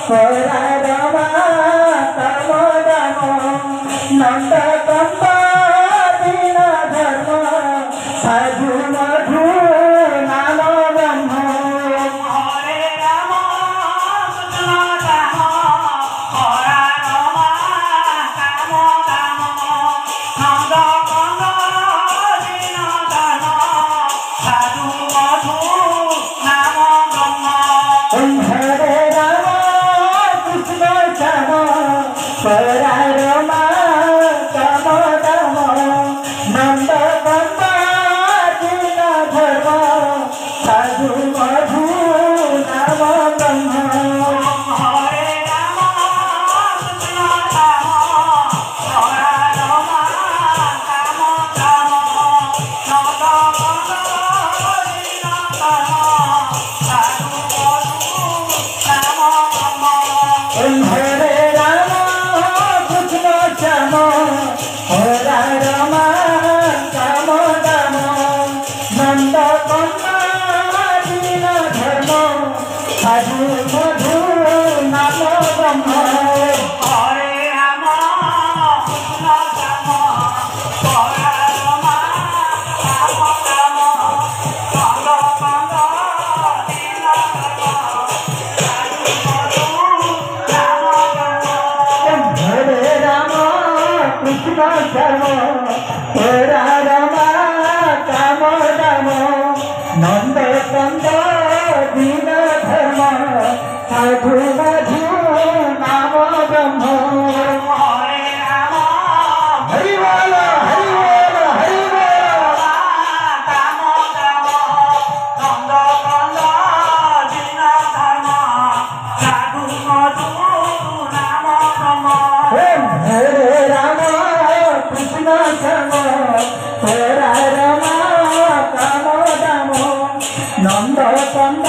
হরা রমা কাম দাম নন্দ কম্প দীন ধর্ম সাধু মধু নাম ব্রহ্ম হরে রাম কৃষ্ণ রাম হরা রমা কাম দাম নন্দ কম্প দীন ধর্ম সাধু মধু নাম ব্রহ্ম হরে রাম কৃষ্ণ শ্যাম হরা রমা কাম দাম নন্দ কম্প দীন ধর্ম সাধু মধু নাম ব্রহ্ম হরে রাম কৃষ্ণ রাম হরা রমা কাম দাম নন্দ কম্প দীন ধর্ম সাধু মধু নাম ব্রহ্ম হরে রাম কৃষ্ণ শ্যাম হরা রমা কাম দাম নন্দ কম্প দীন ধর্ম সাধু মধু নাম ব্রহ্ম হরে রাম কৃষ্ণ শ্যাম হরা রমা কাম দাম নন্দ কম্প দীন ধর্ম সাধু মধু নাম ব্রহ্ম হরে রাম কৃষ্ণ শ্যাম হরা রমা কাম দাম নন্দ কম্প দীন ধর্ম সাধু মধু নাম ব্রহ্ম হরে রাম হরি বল হরি বল হরি বল কাম দাম নন্দ কম্প দীন ধর্ম সাধু মধু নাম ব্রহ্ম হরে রাম কৃষ্ণ শ্যাম হরা রমা কাম দাম নন্দ কম্প